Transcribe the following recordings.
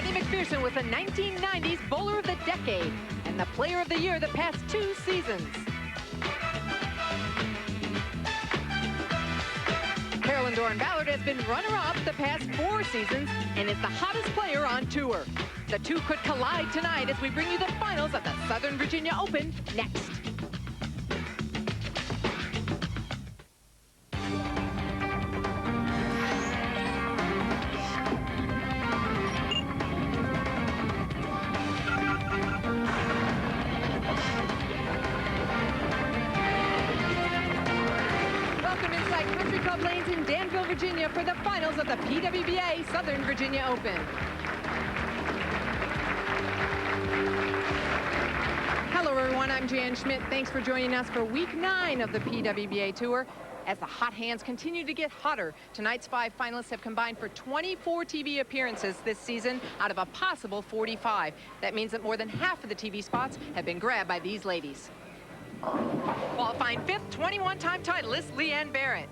Wendy Macpherson was the 1990s Bowler of the Decade and the Player of the Year the past 2 seasons. Carolyn Dorin Ballard has been runner-up the past 4 seasons and is the hottest player on tour. The two could collide tonight as we bring you the finals of the Southern Virginia Open next. Lanes in Danville, Virginia for the finals of the PWBA Southern Virginia Open. Hello everyone, I'm Jan Schmidt. Thanks for joining us for week 9 of the PWBA Tour. As the hot hands continue to get hotter, tonight's 5 finalists have combined for 24 TV appearances this season out of a possible 45. That means that more than half of the TV spots have been grabbed by these ladies. Qualifying 5th 21-time titleist Leanne Barrette.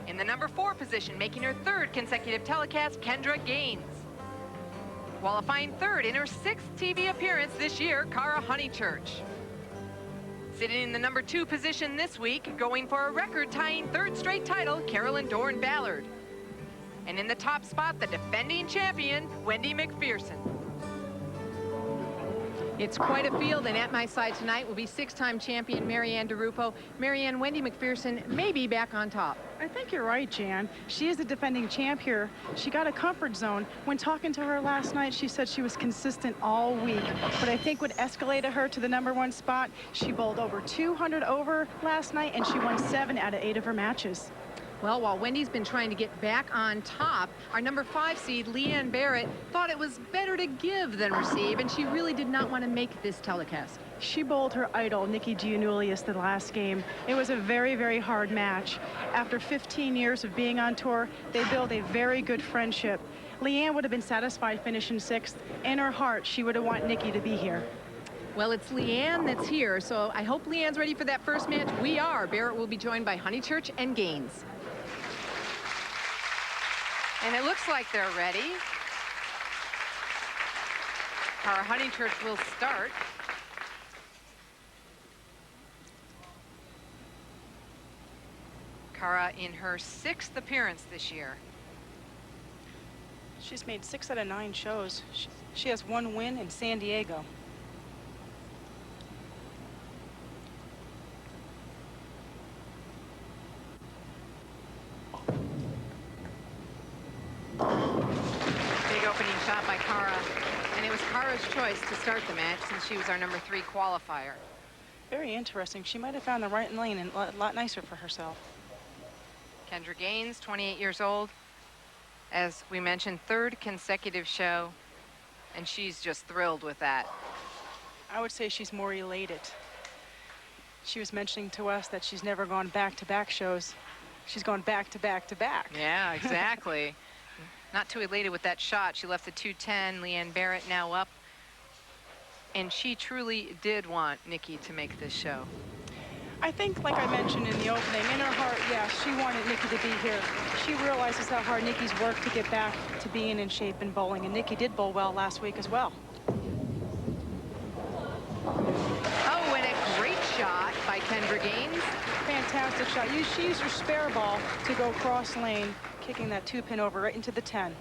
In the number 4 position, making her 3rd consecutive telecast, Kendra Gaines. Qualifying 3rd in her 6th TV appearance this year, Cara Honeychurch. Sitting in the number 2 position this week, going for a record-tying 3rd straight title, Carolyn Dorin Ballard. And in the top spot, the defending champion, Wendy Macpherson. It's quite a field, and at my side tonight will be 6-time champion Marianne DeRupo. Marianne, Wendy Macpherson may be back on top. I think you're right, Jan. She is the defending champ here. She got a comfort zone. When talking to her last night, she said she was consistent all week. But I think what escalated her to the number 1 spot, she bowled over 200 over last night, and she won 7 out of 8 of her matches. Well, while Wendy's been trying to get back on top, our number 5 seed, Leanne Barrette, thought it was better to give than receive, and she really did not want to make this telecast. She bowled her idol, Nikki Giannoulias, the last game. It was a very, very hard match. After 15 years of being on tour, they built a very good friendship. Leanne would have been satisfied finishing 6th. In her heart, she would have wanted Nikki to be here. Well, it's Leanne that's here, so I hope Leanne's ready for that first match. We are. Barrette will be joined by Honeychurch and Gaines. And it looks like they're ready. Our Honeychurch will start. Cara in her 6th appearance this year. She's made 6 out of 9 shows. She has 1 win in San Diego. Shot by Cara, and it was Cara's choice to start the match since she was our number 3 qualifier. Very interesting. She might have found the right lane and a lot nicer for herself. Kendra Gaines, 28 years old. As we mentioned, 3rd consecutive show, and she's just thrilled with that. I would say she's more elated. She was mentioning to us that she's never gone back-to-back shows. She's gone back-to-back-to-back. Yeah, exactly. Not too elated with that shot. She left the 210. Leanne Barrette now up. And she truly did want Nikki to make this show. I think, like I mentioned in the opening, in her heart, yeah, she wanted Nikki to be here. She realizes how hard Nikki's worked to get back to being in shape and bowling. And Nikki did bowl well last week as well. Oh, and a great shot by Kendra Gaines. Fantastic shot. She used her spare ball to go cross lane, kicking that 2-pin over right into the 10.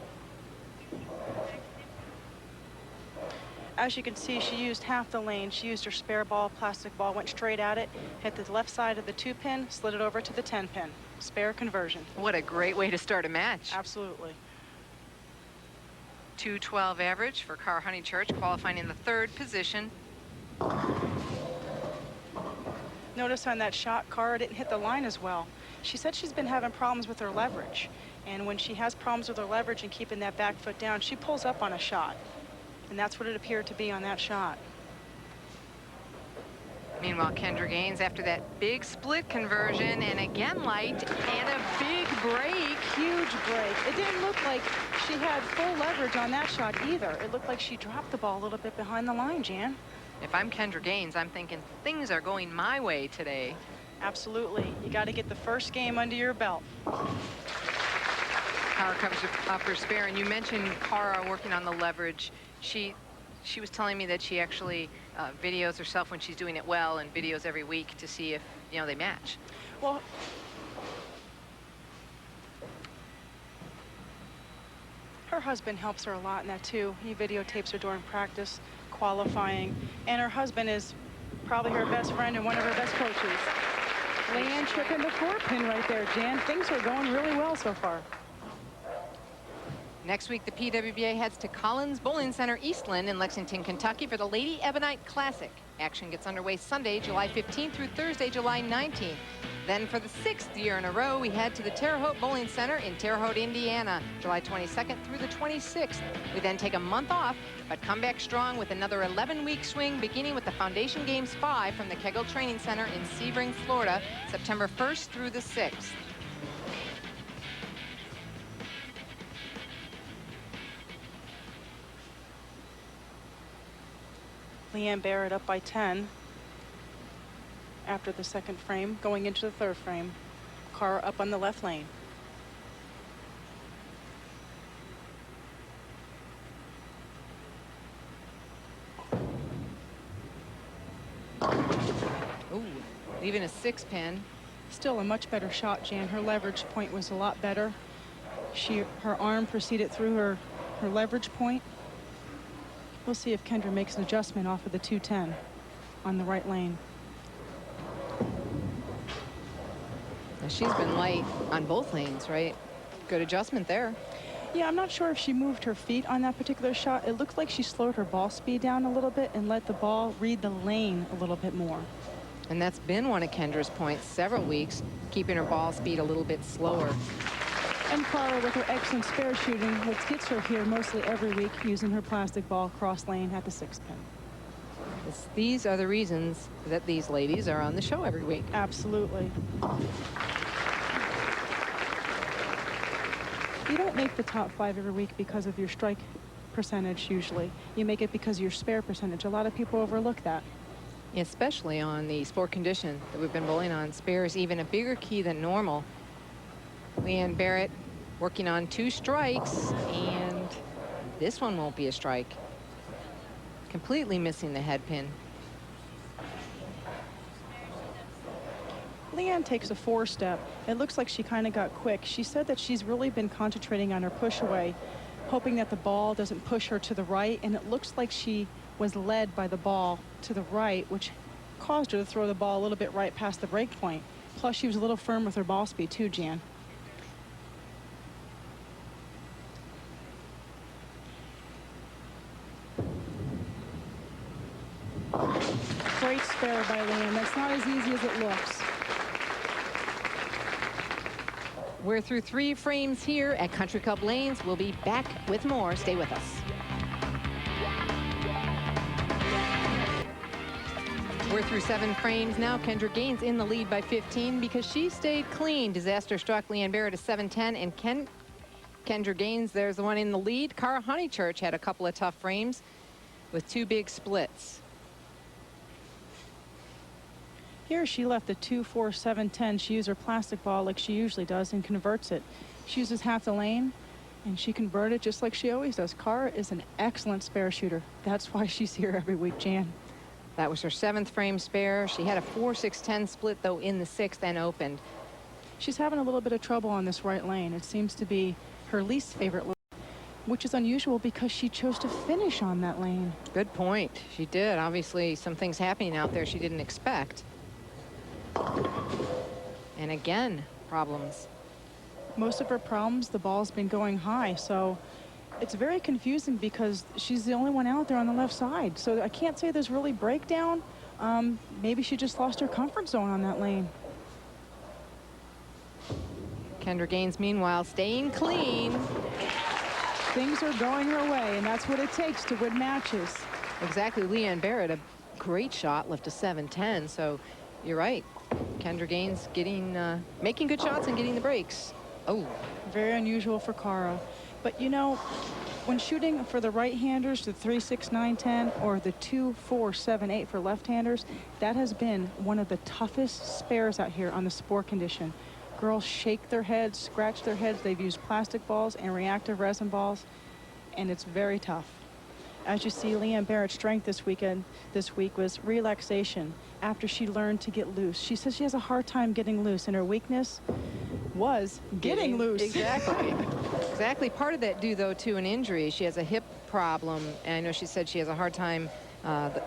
As you can see, she used half the lane. She used her spare ball, plastic ball, went straight at it, hit the left side of the 2-pin, slid it over to the 10-pin. Spare conversion. What a great way to start a match. Absolutely. 212 average for Cara Honeychurch, qualifying in the 3rd position. Notice on that shot, Cara didn't hit the line as well. She said she's been having problems with her leverage. And when she has problems with her leverage and keeping that back foot down, she pulls up on a shot. And that's what it appeared to be on that shot. Meanwhile, Kendra Gaines, after that big split conversion, and again light, and a big break. Huge break. It didn't look like she had full leverage on that shot either. It looked like she dropped the ball a little bit behind the line, Jan. If I'm Kendra Gaines, I'm thinking things are going my way today. Absolutely. You got to get the first game under your belt. Cara comes up her spare, and you mentioned Cara working on the leverage. She was telling me that she actually videos herself when she's doing it well, and videos every week to see if, you know, they match. Well, her husband helps her a lot in that too. He videotapes her during practice, qualifying, and her husband is probably her best friend and one of her best coaches. Leanne tripping the 4-pin right there, Jan. Things are going really well so far. Next week, the PWBA heads to Collins Bowling Center, Eastland in Lexington, Kentucky for the Lady Ebonite Classic. Action gets underway Sunday, July 15th through Thursday, July 19th. Then for the 6th year in a row, we head to the Terre Haute Bowling Center in Terre Haute, Indiana, July 22nd through the 26th. We then take a month off, but come back strong with another 11-week swing, beginning with the Foundation Games 5 from the Kegel Training Center in Sebring, Florida, September 1st through the 6th. Leanne Barrette up by 10 after the second frame, going into the third frame. Cara up on the left lane. Ooh, even a 6-pin. Still a much better shot, Jan. Her leverage point was a lot better. Her arm proceeded through her leverage point. We'll see if Kendra makes an adjustment off of the 210 on the right lane. Now, she's been light on both lanes, right? Good adjustment there. Yeah, I'm not sure if she moved her feet on that particular shot. It looked like she slowed her ball speed down a little bit and let the ball read the lane a little bit more. And that's been one of Kendra's points several weeks, keeping her ball speed a little bit slower. And Cara, with her excellent spare shooting, which gets her here mostly every week, using her plastic ball cross lane at the 6-pin. These are the reasons that these ladies are on the show every week. Absolutely. You don't make the top 5 every week because of your strike percentage usually. You make it because of your spare percentage. A lot of people overlook that. Especially on the sport condition that we've been bowling on. Spare is even a bigger key than normal. Leanne Barrette working on 2 strikes, and this one won't be a strike. Completely missing the head pin. Leanne takes a 4-step. It looks like she kind of got quick. She said that she's really been concentrating on her push away, hoping that the ball doesn't push her to the right, and it looks like she was led by the ball to the right, which caused her to throw the ball a little bit right past the break point. Plus, she was a little firm with her ball speed too, Jan. Great spare by Leanne. That's not as easy as it looks. We're through 3 frames here at Country Club Lanes. We'll be back with more. Stay with us. We're through 7 frames now. Kendra Gaines in the lead by 15 because she stayed clean. Disaster struck Leanne Barrette at 7-10, and Kendra Gaines, there's the one in the lead. Cara Honeychurch had a couple of tough frames with 2 big splits. Here she left the 2-4-7-10. She used her plastic ball like she usually does and converts it. She uses half the lane and she converted just like she always does. Cara is an excellent spare shooter. That's why she's here every week, Jan. That was her 7th frame spare. She had a 4-6-10 split though in the 6th and opened. She's having a little bit of trouble on this right lane. It seems to be her least favorite lane, which is unusual because she chose to finish on that lane. Good point. She did. Obviously some things happening out there she didn't expect. And again, problems. Most of her problems, the ball's been going high, so it's very confusing because she's the only one out there on the left side. So I can't say there's really breakdown. Maybe she just lost her comfort zone on that lane. Kendra Gaines, meanwhile, staying clean. Things are going her way, and that's what it takes to win matches. Exactly. Leanne Barrette, a great shot, left a 7-10. So you're right. Kendra Gaines making good shots and getting the breaks. Oh. Very unusual for Cara. But, you know, when shooting for the right-handers, the 3-6-9-10 or the 2-4-7-8 for left-handers, that has been one of the toughest spares out here on the sport condition. Girls shake their heads, scratch their heads. They've used plastic balls and reactive resin balls, and it's very tough. As you see, Leanne Barrette's strength this week was relaxation after she learned to get loose. She says she has a hard time getting loose, and her weakness was getting loose. Exactly. Exactly. Part of that due, though, to an injury. She has a hip problem, and I know she said she has a hard time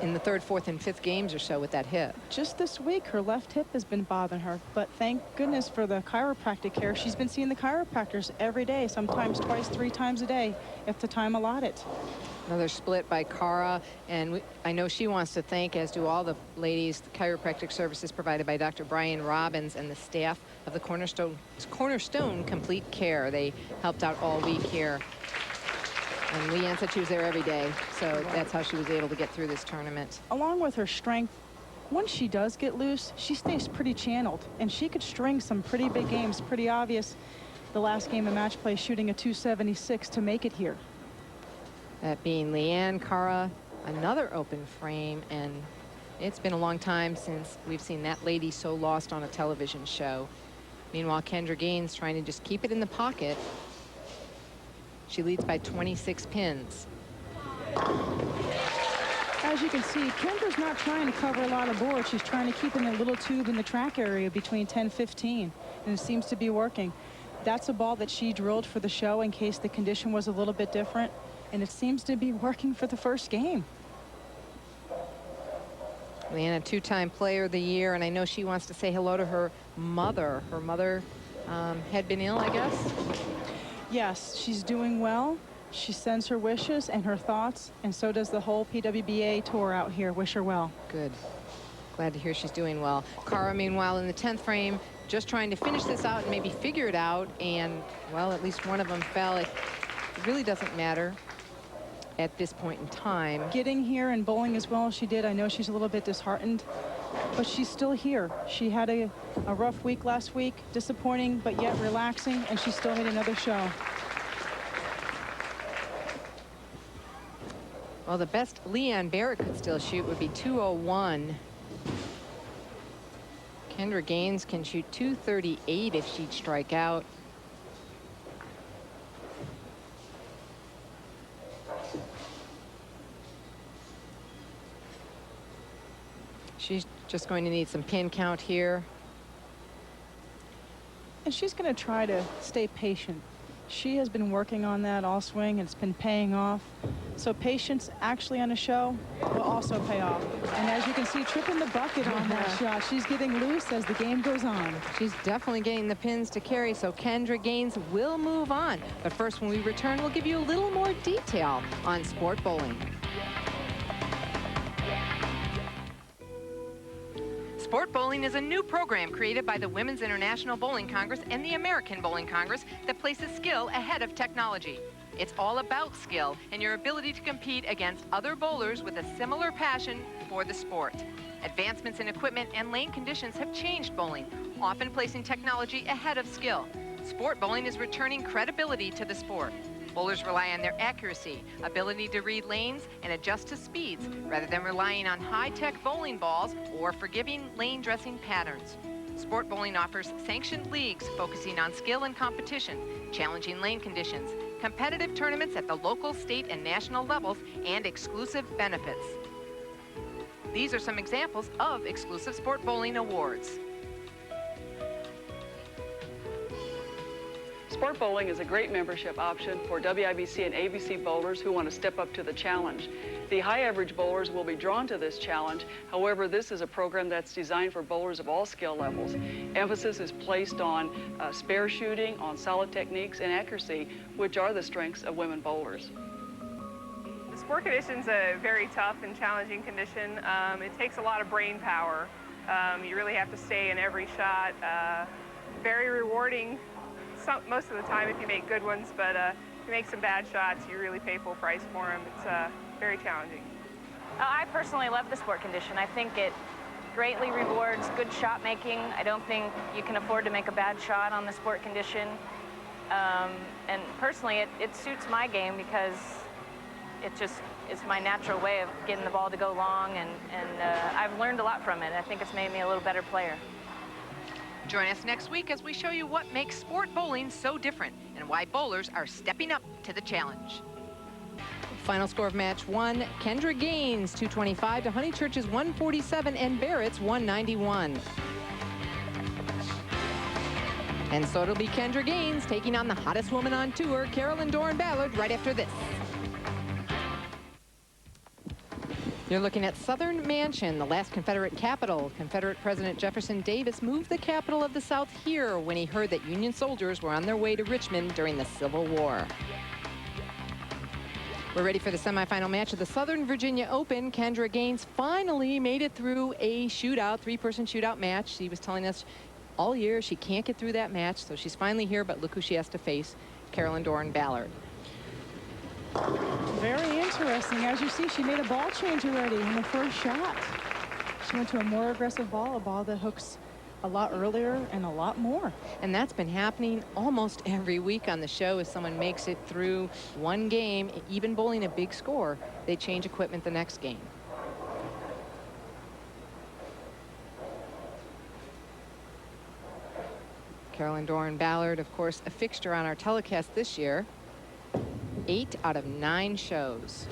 in the 3rd, 4th, and 5th games or so with that hip. Just this week, her left hip has been bothering her, but thank goodness for the chiropractic care. She's been seeing the chiropractors every day, sometimes twice, 3 times a day, if the time allotted. Another split by Cara, and I know she wants to thank, as do all the ladies, the chiropractic services provided by Dr. Brian Robbins and the staff of the Cornerstone Complete Care. They helped out all week here. And Leanne said she was there every day, so that's how she was able to get through this tournament. Along with her strength, once she does get loose, she stays pretty channeled, and she could string some pretty big games. Pretty obvious the last game of match play, shooting a 276 to make it here. That being Leanne, Cara, another open frame, and it's been a long time since we've seen that lady so lost on a television show. Meanwhile, Kendra Gaines trying to just keep it in the pocket. She leads by 26 pins. As you can see, Kendra's not trying to cover a lot of board. She's trying to keep in a little tube in the track area between 10-15, and it seems to be working. That's a ball that she drilled for the show in case the condition was a little bit different, and it seems to be working for the first game. Leanne, a 2-time player of the year, and I know she wants to say hello to her mother. Her mother had been ill, I guess. Yes, she's doing well. She sends her wishes and her thoughts, and so does the whole PWBA tour out here. Wish her well. Good. Glad to hear she's doing well. Cara, meanwhile, in the 10th frame, just trying to finish this out and maybe figure it out, and, well, at least one of them fell. It really doesn't matter at this point in time. Getting here and bowling as well as she did, I know she's a little bit disheartened, but she's still here. She had a rough week last week, disappointing, but yet relaxing, and she still made another show. Well, the best Leanne Barrette could still shoot would be 201. Kendra Gaines can shoot 238 if she'd strike out. She's just going to need some pin count here. And she's going to try to stay patient. She has been working on that all swing, and it's been paying off. So patience actually on a show will also pay off. And as you can see, tripping the bucket on that shot. She's getting loose as the game goes on. She's definitely getting the pins to carry, so Kendra Gaines will move on. But first, when we return, we'll give you a little more detail on sport bowling. Sport Bowling is a new program created by the Women's International Bowling Congress and the American Bowling Congress that places skill ahead of technology. It's all about skill and your ability to compete against other bowlers with a similar passion for the sport. Advancements in equipment and lane conditions have changed bowling, often placing technology ahead of skill. Sport bowling is returning credibility to the sport. Bowlers rely on their accuracy, ability to read lanes, and adjust to speeds, rather than relying on high-tech bowling balls or forgiving lane dressing patterns. Sport bowling offers sanctioned leagues focusing on skill and competition, challenging lane conditions, competitive tournaments at the local, state, and national levels, and exclusive benefits. These are some examples of exclusive sport bowling awards. Sport bowling is a great membership option for WIBC and ABC bowlers who want to step up to the challenge. The high average bowlers will be drawn to this challenge. However, this is a program that's designed for bowlers of all skill levels. Emphasis is placed on spare shooting, on solid techniques, and accuracy, which are the strengths of women bowlers. The sport condition is a very tough and challenging condition. It takes a lot of brain power. You really have to stay in every shot. Very rewarding most of the time if you make good ones, but if you make some bad shots, you really pay full price for them. It's very challenging. I personally love the sport condition. I think it greatly rewards good shot making. I don't think you can afford to make a bad shot on the sport condition. And personally, it suits my game because it's my natural way of getting the ball to go long, and I've learned a lot from it. I think it's made me a little better player. Join us next week as we show you what makes sport bowling so different and why bowlers are stepping up to the challenge. Final score of match 1, Kendra gains 225 to Honeychurch's 147 and Barrette's 191. And so it'll be Kendra Gaines taking on the hottest woman on tour, Carolyn Dorin Ballard, right after this. You're looking at Southern Mansion, the last Confederate capital. Confederate President Jefferson Davis moved the capital of the South here when he heard that Union soldiers were on their way to Richmond during the Civil War. We're ready for the semifinal match of the Southern Virginia Open. Kendra Gaines finally made it through a shootout, three-person shootout match. She was telling us all year she can't get through that match, so she's finally here, but look who she has to face, Carolyn Dorin Ballard. Very interesting. As you see, she made a ball change already in the first shot. She went to a more aggressive ball, a ball that hooks a lot earlier and a lot more. And that's been happening almost every week on the show. As someone makes it through one game, even bowling a big score, they change equipment the next game. Carolyn Dorin Ballard, of course, a fixture on our telecast this year. 8 out of 9 shows.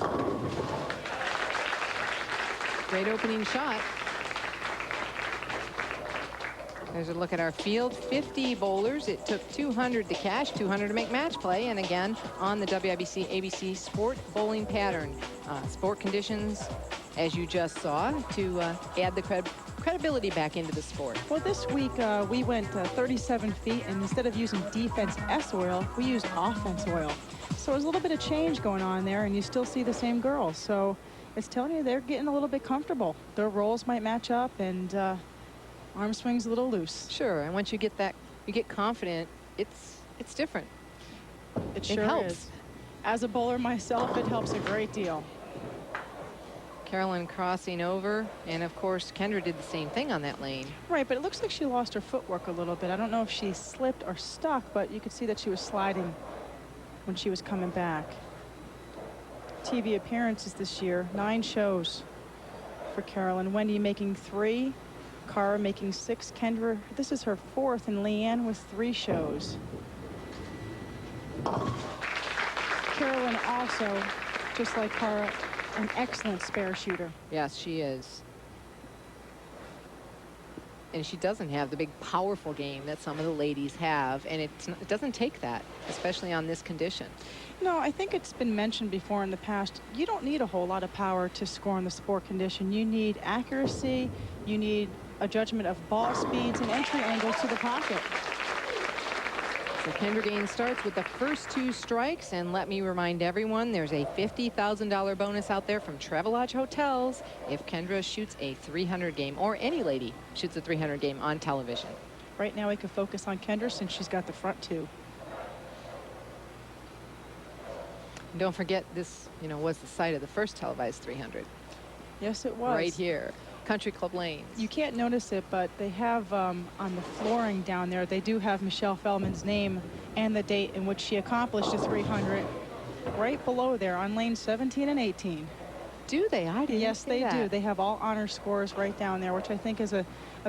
Great opening shot. There's a look at our field. 50 bowlers. It took 200 to cash, 200 to make match play. And again, on the WIBC ABC Sport Bowling Pattern. Sport conditions, as you just saw, to add the credibility back into the sport. Well, this week we went 37 feet, and instead of using defense S oil, we used offense oil. So there's a little bit of change going on there, and you still see the same girls. So it's telling you they're getting a little bit comfortable. Their rolls might match up, and arm swing's a little loose. Sure, and once you get that, you get confident, it's different. It sure helps. is. As a bowler myself, it helps a great deal. Carolyn crossing over, and of course Kendra did the same thing on that lane. Right, but it looks like she lost her footwork a little bit. I don't know if she slipped or stuck, but you could see that she was sliding when she was coming back. TV appearances this year, 9 shows for Carolyn. Wendy making 3, Cara making 6, Kendra, this is her 4th, and Leanne with 3 shows. Carolyn also, just like Cara, an excellent spare shooter. Yes, she is. And she doesn't have the big powerful game that some of the ladies have, and it doesn't take that, especially on this condition. No, I think it's been mentioned before in the past, you don't need a whole lot of power to score in the sport condition. You need accuracy, you need a judgment of ball speeds and entry angles to the pocket. So Kendra Gaines starts with the first 2 strikes, and let me remind everyone there's a $50,000 bonus out there from Travelodge Hotels if Kendra shoots a 300 game, or any lady shoots a 300 game on television. Right now we can focus on Kendra since she's got the front 2. And don't forget, this was the site of the first televised 300. Yes, it was. Right here, Country Club Lanes. You can't notice it, but they have on the flooring down there, they do have Michelle Feldman's name and the date in which she accomplished the 300 right below there on lane 17 and 18. Do they? I didn't Yes, see they that. do. They have all honor scores right down there, which I think is a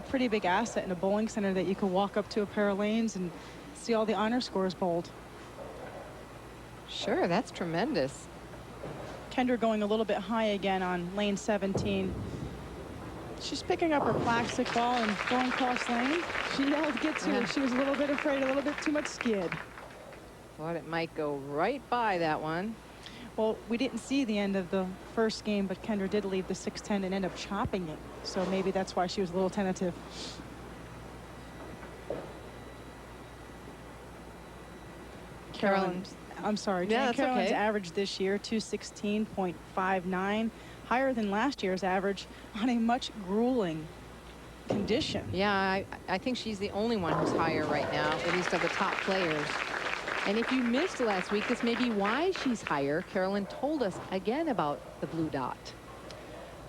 pretty big asset in a bowling center, that you can walk up to a pair of lanes and see all the honor scores bowled. Sure, that's tremendous. Kendra going a little bit high again on lane 17. She's picking up her plastic ball and going cross lane. She yelled, "Get to it." She was a little bit afraid, a little bit too much skid. Thought it might go right by that one. Well, we didn't see the end of the first game, but Kendra did leave the 610 and end up chopping it. So maybe that's why she was a little tentative. Carolyn. I'm sorry. Yeah, that's Carolyn's okay. average this year, 216.59, higher than last year's average on a much grueling condition. Yeah, I think she's the only one who's higher right now, at least of the top players. And if you missed last week, this may be why she's higher. Carolyn told us again about the blue dot.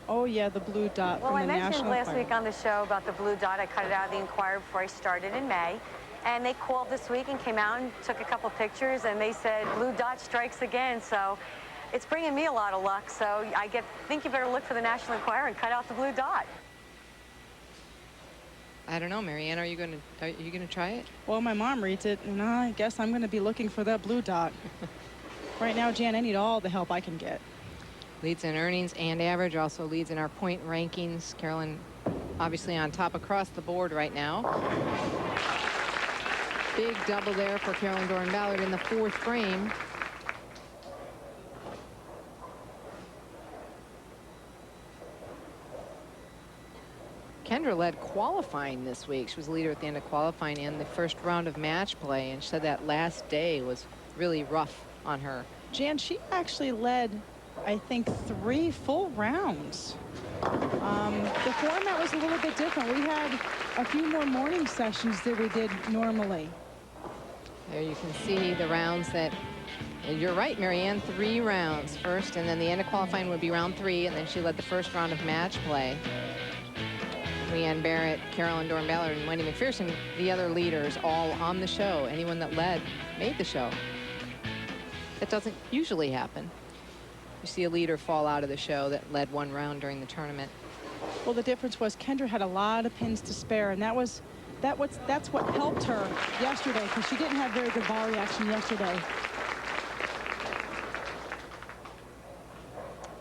Oh, yeah, the blue dot Well, from I the mentioned National last Enquirer. week on the show about the blue dot. I cut it out of the Enquirer before I started in May. And they called this week and came out and took a couple pictures, and they said blue dot strikes again. So it's bringing me a lot of luck. So think you better look for the National Enquirer and cut out the blue dot. I don't know, Marianne, are you going to try it? Well, my mom reads it, and I guess I'm going to be looking for that blue dot. Right now, Jan, I need all the help I can get. Leads in earnings and average, also leads in our point rankings. Carolyn obviously on top across the board right now. Big double there for Carolyn Dorin Ballard in the 4th frame. Kendra led qualifying this week. She was the leader at the end of qualifying in the first round of match play, and she said that last day was really rough on her. Jan, she actually led, I think, 3 full rounds. The format was a little bit different. We had a few more morning sessions than we did normally. There you can see the rounds that, and you're right, Marianne, 3 rounds first, and then the end of qualifying would be round 3, and then she led the first round of match play. Leanne, Barrette, Carolyn Dorin Ballard, and Wendy Macpherson, the other leaders, all on the show. Anyone that led made the show. That doesn't usually happen. You see a leader fall out of the show that led 1 round during the tournament. Well, the difference was Kendra had a lot of pins to spare, and that's what helped her yesterday, because she didn't have very good ball reaction yesterday.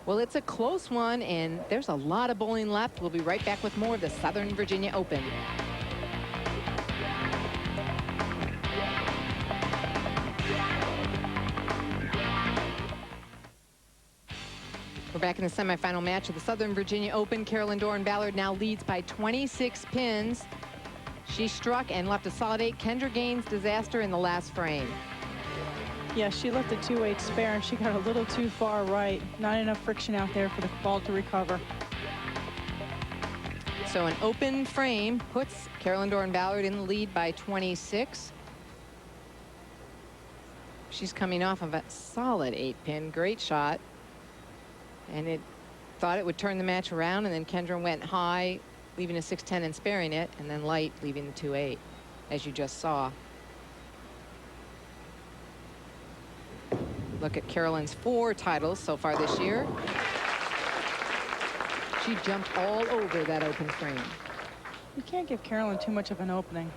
Well, it's a close one, and there's a lot of bowling left. We'll be right back with more of the Southern Virginia Open. We're back in the semifinal match of the Southern Virginia Open. Carolyn Dorin Ballard now leads by 26 pins. She struck and left a solid 8. Kendra Gaines' disaster in the last frame. Yeah, she left a 2-8 spare, and she got a little too far right. Not enough friction out there for the ball to recover. So an open frame puts Carolyn Dorin Ballard in the lead by 26. She's coming off of a solid 8-pin. Great shot. And it thought it would turn the match around, and then Kendra went high, leaving a 6-10 and sparing it, and then light, leaving the 2-8, as you just saw. Look at Carolyn's 4 titles so far this year. She jumped all over that open frame. You can't give Carolyn too much of an opening.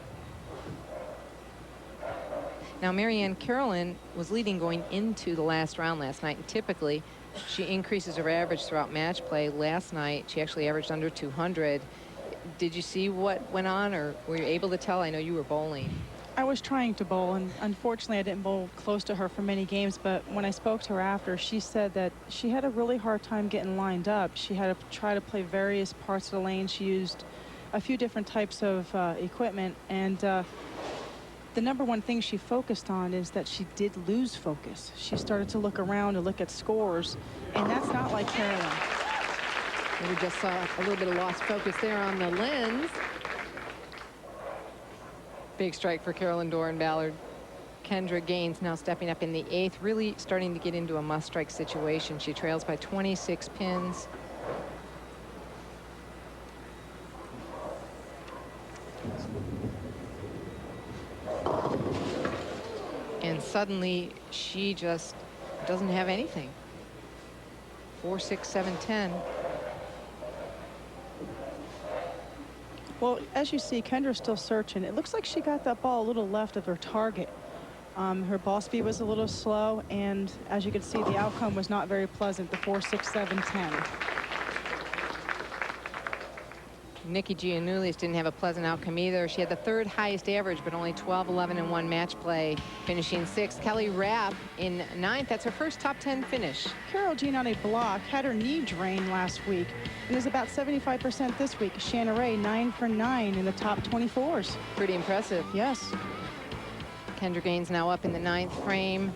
Now, Marianne, Carolyn was leading going into the last round last night, and typically she increases her average throughout match play. Last night, she actually averaged under 200. Did you see what went on, or were you able to tell? I know you were bowling. I was trying to bowl, and unfortunately I didn't bowl close to her for many games, but when I spoke to her after, she said that she had a really hard time getting lined up. She had to try to play various parts of the lane. She used a few different types of equipment, and the #1 thing she focused on is that she did lose focus. She started to look around and look at scores, and that's not like Carolyn. We just saw a little bit of lost focus there on the lens. Big strike for Carolyn Dorin Ballard. Kendra Gaines now stepping up in the 8th, really starting to get into a must-strike situation. She trails by 26 pins. And suddenly, she just doesn't have anything. 4, 6, 7, 10. Well, as you see, Kendra's still searching. It looks like she got that ball a little left of her target. Her ball speed was a little slow, and as you can see, the outcome was not very pleasant, the 4, 6, 7, 10. Nikki Giannoulias didn't have a pleasant outcome either. She had the 3rd highest average, but only 12, 11, and 1 match play, finishing 6th. Kelly Rapp in 9th. That's her first top 10 finish. Carol Giannotti Block had her knee drained last week and is about 75% this week. Shanna Ray, 9 for 9 in the top 24s. Pretty impressive. Yes. Kendra Gaines now up in the 9th frame.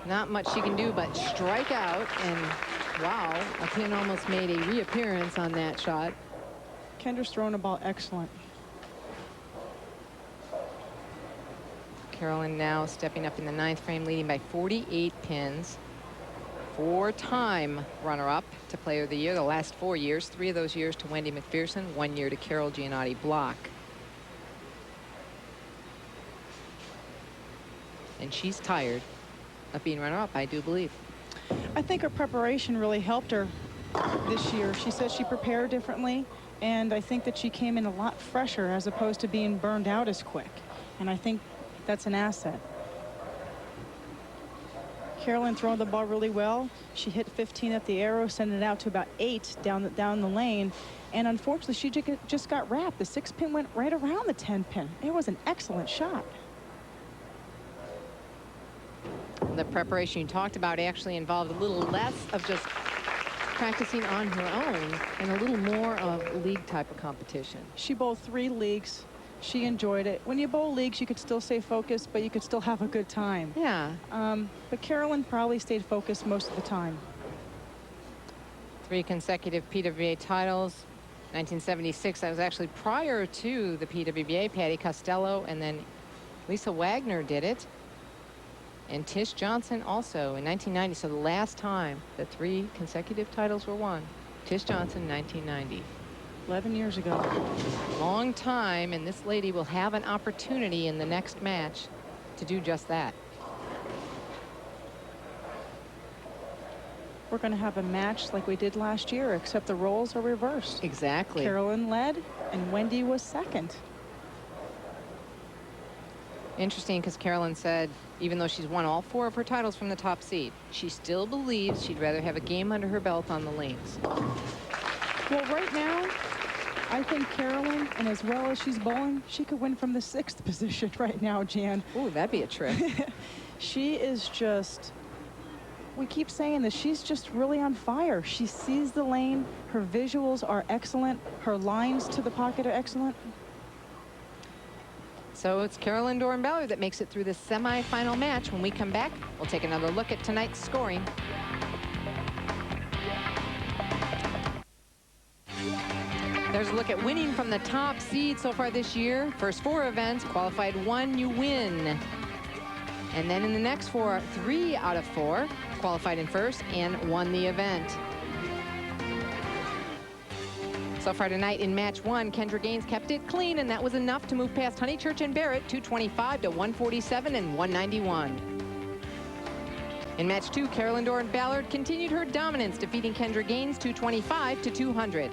Not much she can do but strike out, and wow, a pin almost made a reappearance on that shot. Kendra's throwing a ball excellent. Carolyn now stepping up in the 9th frame, leading by 48 pins. 4-time runner-up to Player of the Year the last 4 years. 3 of those years to Wendy Macpherson, 1 year to Carol Giannotti Block. And she's tired of being runner-up, I do believe. I think her preparation really helped her this year. She says she prepared differently. And I think that she came in a lot fresher as opposed to being burned out as quick. And I think that's an asset. Carolyn throwing the ball really well. She hit 15 at the arrow, sending it out to about 8 down the lane. And unfortunately, she just got wrapped. The 6-pin went right around the 10-pin. It was an excellent shot. The preparation you talked about actually involved a little less of just practicing on her own and a little more of league type of competition. She bowled 3 leagues. She enjoyed it. When you bowl leagues, you could still stay focused, but you could still have a good time. Yeah. But Carolyn probably stayed focused most of the time. 3 consecutive PWBA titles. 1976, that was actually prior to the PWBA. Patty Costello and then Lisa Wagner did it. And Tish Johnson also in 1990. So the last time the 3 consecutive titles were won. Tish Johnson, 1990. 11 years ago. Long time, and this lady will have an opportunity in the next match to do just that. We're going to have a match like we did last year, except the roles are reversed. Exactly. Carolyn led and Wendy was second. Interesting, because Carolyn said even though she's won all 4 of her titles from the top seed, she still believes she'd rather have a game under her belt on the lanes. Well, right now, I think Carolyn, and as well as she's bowling, she could win from the 6th position right now, Jan. Ooh, that'd be a trick. She is just, we keep saying this, she's just really on fire. She sees the lane. Her visuals are excellent. Her lines to the pocket are excellent. So it's Carolyn Dorin Ballard that makes it through the semifinal match. When we come back, we'll take another look at tonight's scoring. There's a look at winning from the top seed so far this year. First 4 events, qualified 1, you win. And then in the next 4, 3 out of 4 qualified in first and won the event. So far tonight in match 1, Kendra Gaines kept it clean, and that was enough to move past Honeychurch and Barrette, 225 to 147 and 191. In match 2, Carolyn Dorin Ballard continued her dominance, defeating Kendra Gaines 225 to 200.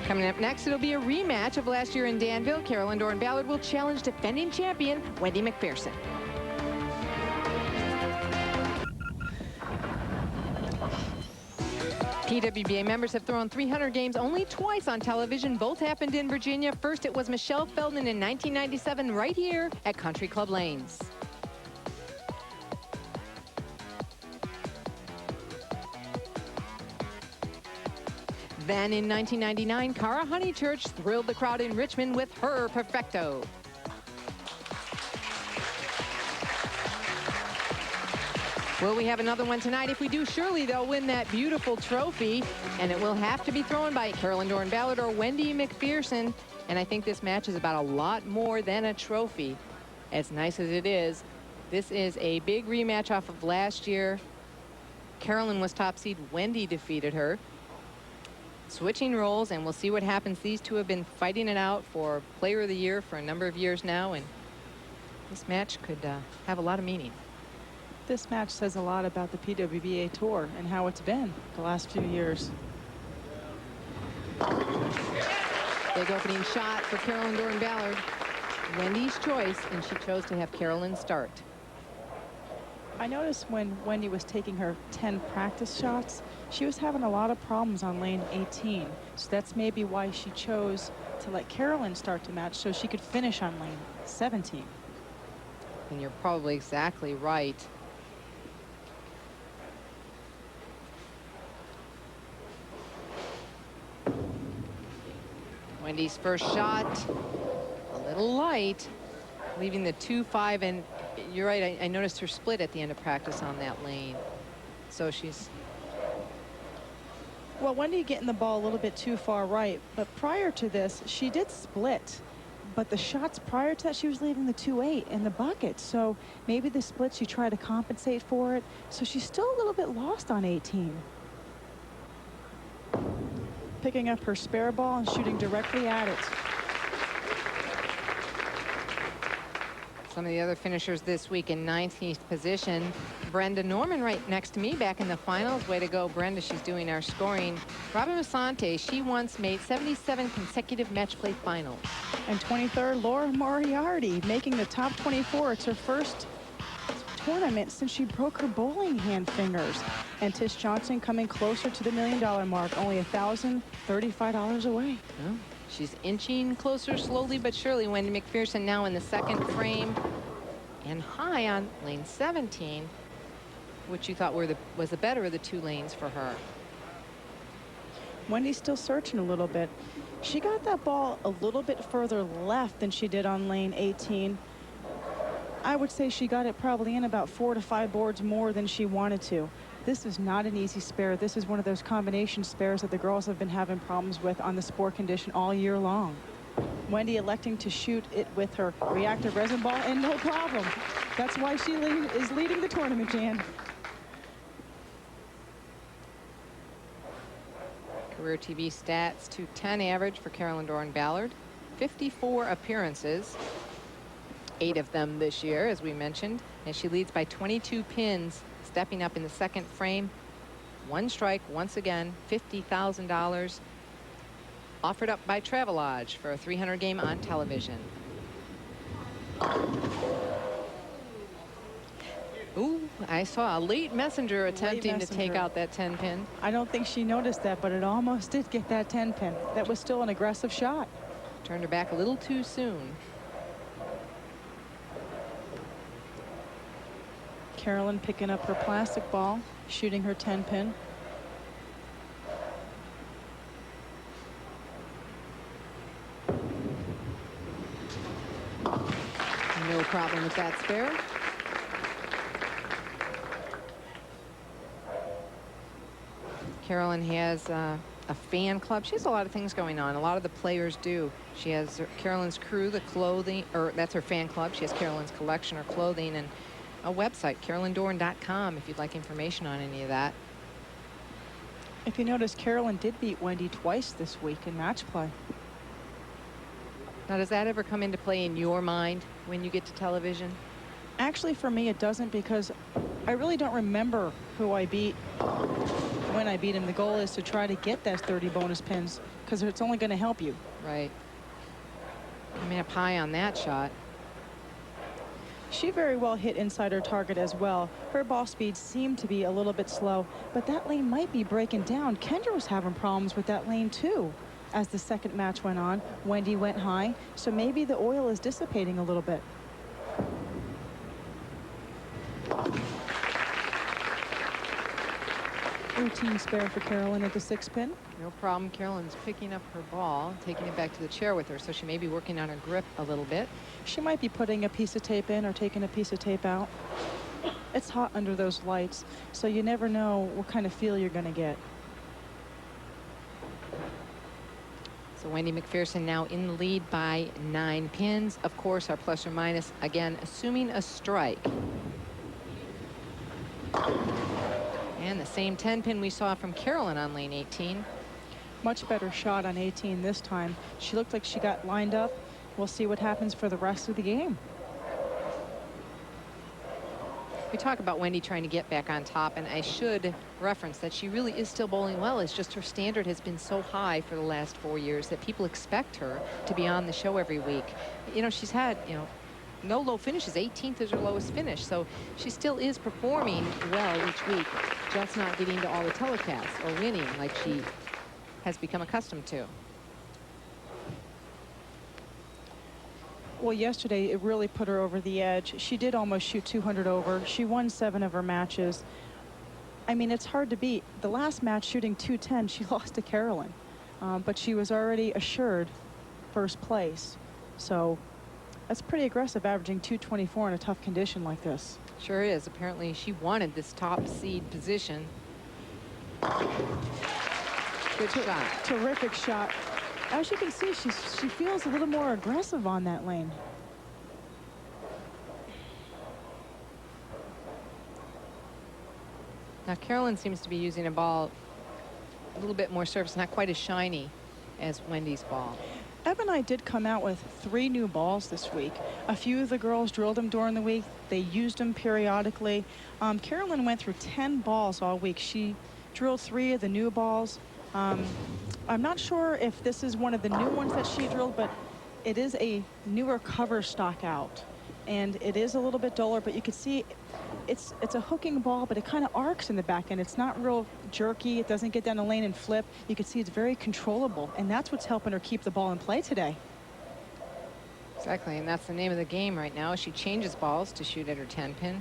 Coming up next, it'll be a rematch of last year in Danville. Carolyn Dorin Ballard will challenge defending champion Wendy Macpherson. PWBA members have thrown 300 games only twice on television. Both happened in Virginia. First, it was Michelle Feldman in 1997 right here at Country Club Lanes. Then in 1999, Cara Honeychurch thrilled the crowd in Richmond with her perfecto. Will we have another one tonight? If we do, surely they'll win that beautiful trophy, and it will have to be thrown by Carolyn Dorin Ballard or Wendy Macpherson. And I think this match is about a lot more than a trophy. As nice as it is, this is a big rematch off of last year. Carolyn was top seed. Wendy defeated her. Switching roles, and we'll see what happens. These two have been fighting it out for Player of the Year for a number of years now, and this match could have a lot of meaning. This match says a lot about the PWBA Tour and how it's been the last few years. Big opening shot for Carolyn Dorin Ballard. Wendy's choice, and she chose to have Carolyn start. I noticed when Wendy was taking her 10 practice shots, she was having a lot of problems on lane 18. So that's maybe why she chose to let Carolyn start the match so she could finish on lane 17. And you're probably exactly right. Wendy's first shot, a little light, leaving the 2-5, and you're right, I noticed her split at the end of practice on that lane. So she's... Well, Wendy getting the ball a little bit too far right, but prior to this, she did split. But the shots prior to that, she was leaving the 2-8 in the bucket. So maybe the split, she tried to compensate for it. So she's still a little bit lost on 18. Picking up her spare ball and shooting directly at it. Some of the other finishers this week in 19th position. Brenda Norman right next to me back in the finals. Way to go, Brenda. She's doing our scoring. Robin Musante, she once made 77 consecutive match play finals. And 23rd, Laura Moriarty, making the top 24. It's her first tournament since she broke her bowling hand fingers. And Tish Johnson coming closer to the $1 million mark, only $1,035 away. Oh, she's inching closer slowly but surely. Wendy Macpherson now in the second frame and high on lane 17, which you thought was the better of the two lanes for her. Wendy's still searching a little bit. She got that ball a little bit further left than she did on lane 18. I would say she got it probably in about 4 to 5 boards more than she wanted to. This is not an easy spare. This is one of those combination spares that the girls have been having problems with on the sport condition all year long. Wendy electing to shoot it with her reactive resin ball, and no problem. That's why she is leading the tournament, Jan. Career TV stats: .210 average for Carolyn Dorin Ballard. 54 appearances. 8 of them this year, as we mentioned, and she leads by 22 pins, stepping up in the second frame. 1 strike once again. $50,000 offered up by Travelodge for a 300 game on television. Ooh, I saw a late messenger attempting to take out that 10 pin. I don't think she noticed that, but it almost did get that 10 pin. That was still an aggressive shot. Turned her back a little too soon. Carolyn picking up her plastic ball, shooting her 10 pin. No problem with that spare. Carolyn has a fan club. She has a lot of things going on. A lot of the players do. She has Carolyn's crew, the clothing, or that's her fan club. She has Carolyn's collection, her clothing, and a website, carolyndorin.com, if you'd like information on any of that. If you notice, Carolyn did beat Wendy twice this week in match play. Now, does that ever come into play in your mind when you get to television? Actually, for me, it doesn't, because I really don't remember who I beat when I beat him. The goal is to try to get that 30 bonus pins, because it's only going to help you. Right. Coming up high on that shot. She very well hit inside her target as well. Her ball speed seemed to be a little bit slow, but that lane might be breaking down. Kendra was having problems with that lane too. As the second match went on, Wendy went high, so maybe the oil is dissipating a little bit. Routine spare for Carolyn at the 6 pin. No problem. Carolyn's picking up her ball, taking it back to the chair with her, so she may be working on her grip a little bit. She might be putting a piece of tape in or taking a piece of tape out. It's hot under those lights, so you never know what kind of feel you're going to get. So Wendy Macpherson now in the lead by 9 pins. Of course, our plus or minus, again, assuming a strike. And the same 10 pin we saw from Carolyn on lane 18. Much better shot on 18 this time. She looked like she got lined up. We'll see what happens for the rest of the game. We talk about Wendy trying to get back on top, and I should reference that she really is still bowling well. It's just her standard has been so high for the last 4 years that people expect her to be on the show every week. You know, she's had, no low finishes. 18th is her lowest finish, so she still is performing well each week, just not getting to all the telecasts or winning like she has become accustomed to. Well, yesterday it really put her over the edge. She did almost shoot 200 over. She won 7 of her matches. I mean, it's hard to beat. The last match, shooting 210, she lost to Carolyn, but she was already assured first place. So that's pretty aggressive, averaging 224 in a tough condition like this. Sure is. Apparently she wanted this top seed position. Good shot. Terrific shot. As you can see, she feels a little more aggressive on that lane. Now Carolyn seems to be using a ball a little bit more surface, not quite as shiny as Wendy's ball. Eb and I did come out with 3 new balls this week. A few of the girls drilled them during the week. They used them periodically. Carolyn went through 10 balls all week. She drilled 3 of the new balls. I'm not sure if this is one of the new ones that she drilled, but it is a newer cover stock out. And it is a little bit duller, but you can see it's a hooking ball, but it kind of arcs in the back end. It's not real jerky. It doesn't get down the lane and flip. You can see it's very controllable, and that's what's helping her keep the ball in play today. Exactly, and that's the name of the game right now. She changes balls to shoot at her 10-pin.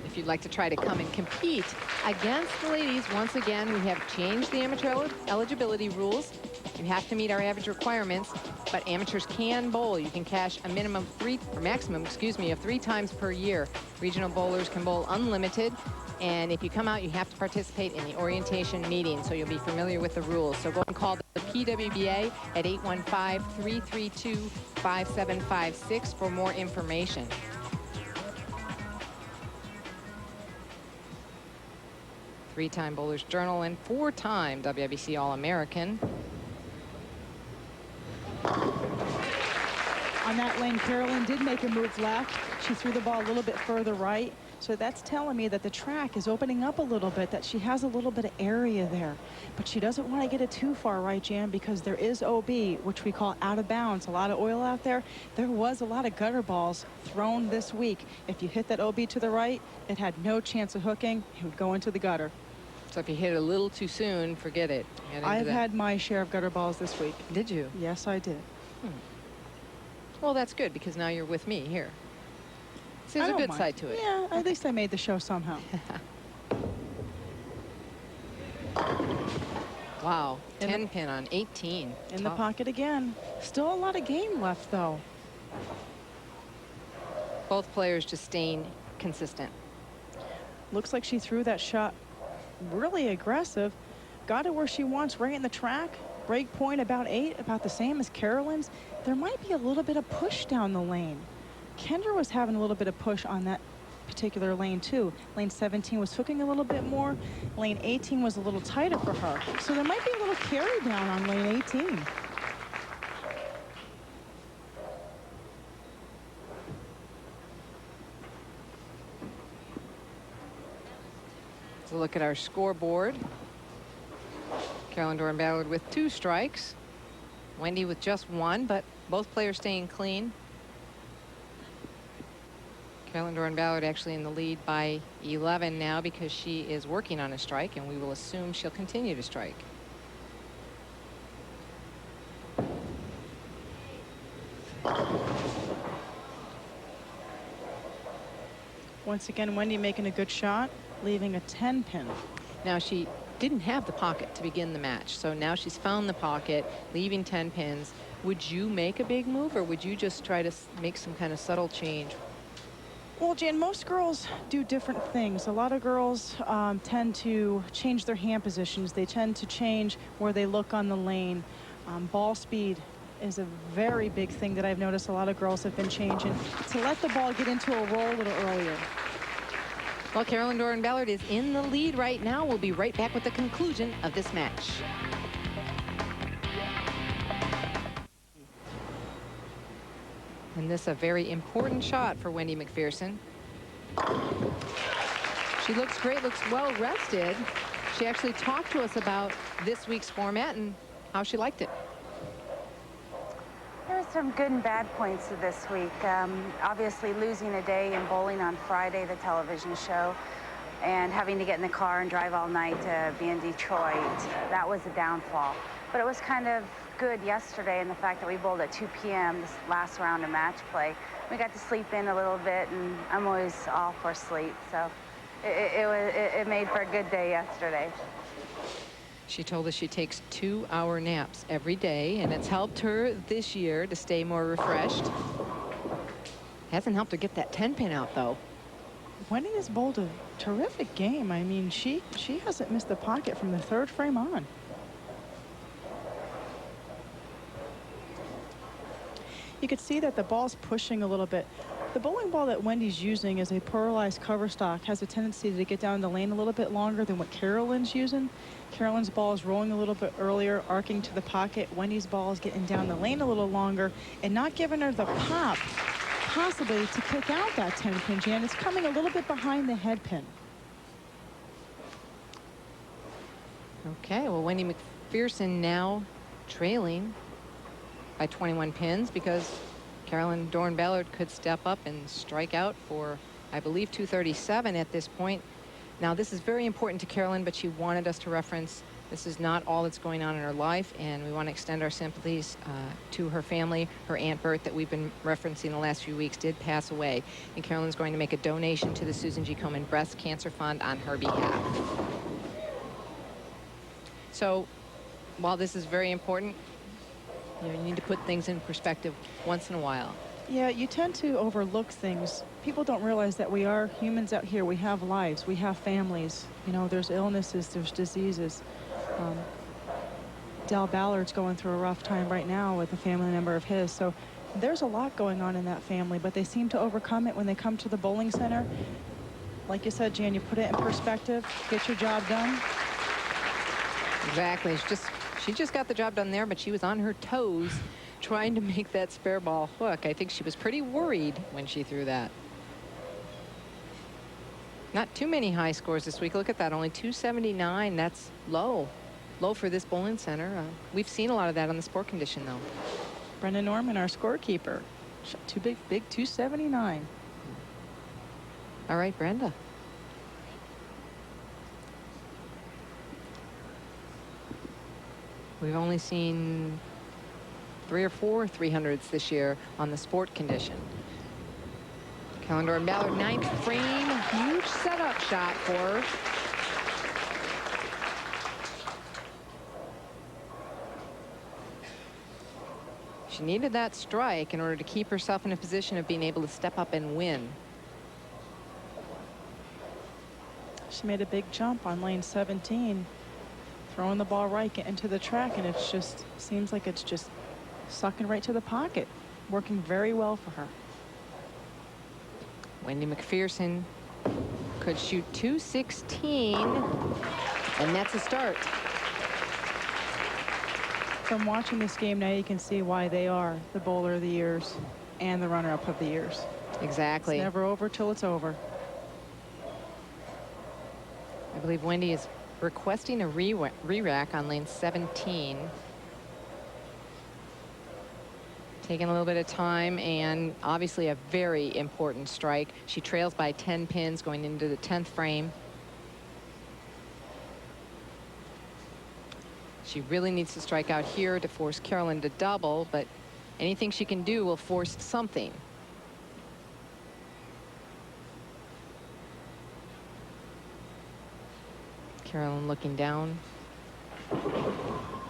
If you'd like to try to come and compete against the ladies, once again, we have changed the amateur eligibility rules. You have to meet our average requirements, but amateurs can bowl. You can cash a minimum maximum of 3 times per year. Regional bowlers can bowl unlimited, and if you come out, you have to participate in the orientation meeting, so you'll be familiar with the rules. So go and call the PWBA at 815-332-5756 for more information. Three-time Bowlers Journal and 4-time WIBC All-American. On that lane, Carolyn did make a move left. She threw the ball a little bit further right. So that's telling me that the track is opening up a little bit, that she has a little bit of area there. But she doesn't want to get it too far right, Jan, because there is OB, which we call out of bounds. A lot of oil out there. There was a lot of gutter balls thrown this week. If you hit that OB to the right, it had no chance of hooking. It would go into the gutter. So if you hit it a little too soon, forget it. I've had my share of gutter balls this week. Did you? Yes, I did. Well, that's good, because now you're with me here. So there's a good side to it. Yeah, at least I made the show somehow. Wow, 10-pin on 18. In the pocket again. Still a lot of game left, though. Both players just staying consistent. Looks like she threw that shot really aggressive. Got it where she wants, right in the track. Break point about 8, about the same as Carolyn's. There might be a little bit of push down the lane. Kendra was having a little bit of push on that particular lane too. Lane 17 was hooking a little bit more. Lane 18 was a little tighter for her. So there might be a little carry down on lane 18. So look at our scoreboard. Carolyn, Dorin, Ballard with 2 strikes. Wendy with just 1, but both players staying clean. Carolyn, Dorin, Ballard actually in the lead by 11 now, because she is working on a strike, and we will assume she'll continue to strike. Once again, Wendy making a good shot, leaving a 10-pin. Now she didn't have the pocket to begin the match, so now she's found the pocket, leaving 10 pins. Would you make a big move, or would you just try to make some kind of subtle change? Well, Jan, most girls do different things. A lot of girls tend to change their hand positions. They tend to change where they look on the lane. Ball speed is a very big thing that I've noticed a lot of girls have been changing to let the ball get into a roll a little earlier. Well, Carolyn, Dorin, Ballard is in the lead right now. We'll be right back with the conclusion of this match. And this a very important shot for Wendy Macpherson. She looks great, looks well rested. She actually talked to us about this week's format and how she liked it. There were some good and bad points to this week. Obviously losing a day in bowling on Friday, the television show, and having to get in the car and drive all night to be in Detroit. That was a downfall. But it was kind of good yesterday in the fact that we bowled at 2 p.m. this last round of match play. We got to sleep in a little bit, and I'm always all for sleep. So it made for a good day yesterday. She told us she takes 2-hour naps every day, and it's helped her this year to stay more refreshed. Hasn't helped her get that 10-pin out, though. Wendy has bowled a terrific game. I mean, she hasn't missed the pocket from the 3rd frame on. You could see that the ball's pushing a little bit. The bowling ball that Wendy's using is a polarized cover stock, has a tendency to get down the lane a little bit longer than what Carolyn's using. Carolyn's ball is rolling a little bit earlier, arcing to the pocket. Wendy's ball is getting down the lane a little longer and not giving her the pop, possibly, to kick out that 10-pin, Jan. It's coming a little bit behind the head pin. Okay, well, Wendy Macpherson now trailing by 21 pins because Carolyn Dorin Ballard could step up and strike out for, I believe, 237 at this point. Now, this is very important to Carolyn, but she wanted us to reference this is not all that's going on in her life, and we want to extend our sympathies to her family. Her Aunt Bert, that we've been referencing the last few weeks, did pass away, and Carolyn's going to make a donation to the Susan G. Komen Breast Cancer Fund on her behalf. So, while this is very important, you need to put things in perspective once in a while. Yeah, you tend to overlook things. People don't realize that we are humans out here. We have lives. We have families. You know, there's illnesses. There's diseases. Del Ballard's going through a rough time right now with a family member of his. So there's a lot going on in that family, but they seem to overcome it when they come to the bowling center. Like you said, Jan, you put it in perspective, get your job done. Exactly. She just got the job done there, but she was on her toes trying to make that spare ball hook. I think she was pretty worried when she threw that. Not too many high scores this week. Look at that, only 279. That's low for this bowling center. We've seen a lot of that on the sport condition, though. Brenda Norman, our scorekeeper, shot too big 279. All right, Brenda. We've only seen 3 or 4 300s this year on the sport condition. Carolyn Dorin Ballard, 9th frame, huge setup shot for her. She needed that strike in order to keep herself in a position of being able to step up and win. She made a big jump on lane 17, throwing the ball right into the track, and it's just seems like it's just sucking right to the pocket, working very well for her. Wendy Macpherson could shoot 216, and that's a start. From watching this game now, you can see why they are the bowler of the years and the runner-up of the years. Exactly. It's never over till it's over. I believe Wendy is requesting a re-rack on lane 17. Taking a little bit of time, and obviously a very important strike. She trails by 10 pins going into the 10th frame. She really needs to strike out here to force Carolyn to double, but anything she can do will force something. Carolyn looking down.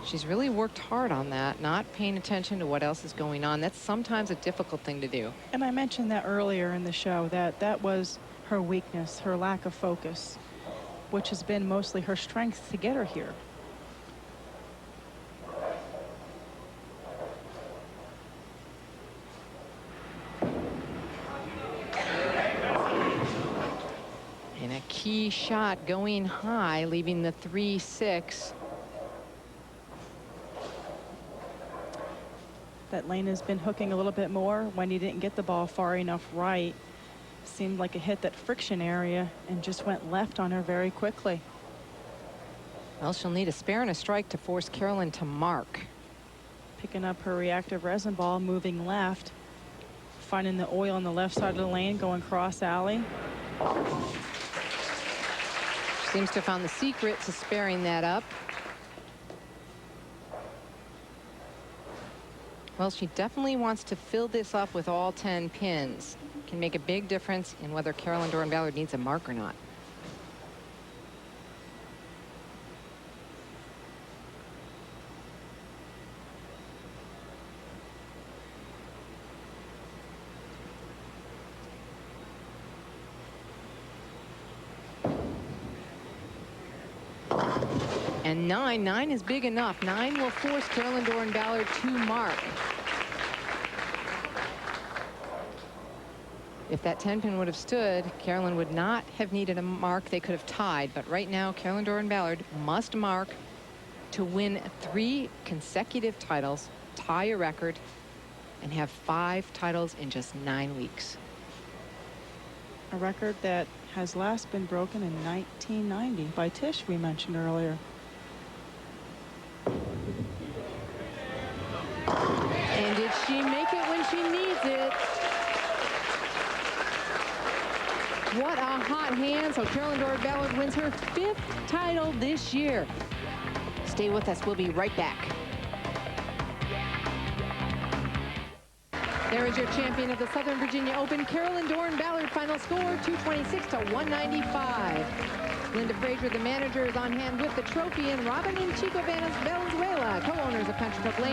She's really worked hard on that, not paying attention to what else is going on. That's sometimes a difficult thing to do. And I mentioned that earlier in the show, that was her weakness, her lack of focus, which has been mostly her strength to get her here. And a key shot going high, leaving the 3-6. That lane has been hooking a little bit more. Wendy didn't get the ball far enough right. Seemed like it hit that friction area and just went left on her very quickly. Well, she'll need a spare and a strike to force Carolyn to mark. Picking up her reactive resin ball, moving left. Finding the oil on the left side of the lane, going cross alley. She seems to have found the secret to sparing that up. Well, she definitely wants to fill this up with all 10 pins. Can make a big difference in whether Carolyn Dorin Ballard needs a mark or not. And 9 is big enough. 9 will force Carolyn Dorin Ballard to mark. If that 10-pin would have stood, Carolyn would not have needed a mark. They could have tied. But right now, Carolyn Dorin Ballard must mark to win 3 consecutive titles, tie a record, and have 5 titles in just 9 weeks. A record that has last been broken in 1990 by Tish, we mentioned earlier. And did she make it when she needs it? What a hot hand. So Carolyn Dorin Ballard wins her 5th title this year. Stay with us. We'll be right back. There is your champion of the Southern Virginia Open, Carolyn Dorin Ballard. Final score, 226 to 195. Linda Frazier, the manager, is on hand with the trophy, and Robin and Chico Valenzuela, co-owners of Country Club Lane.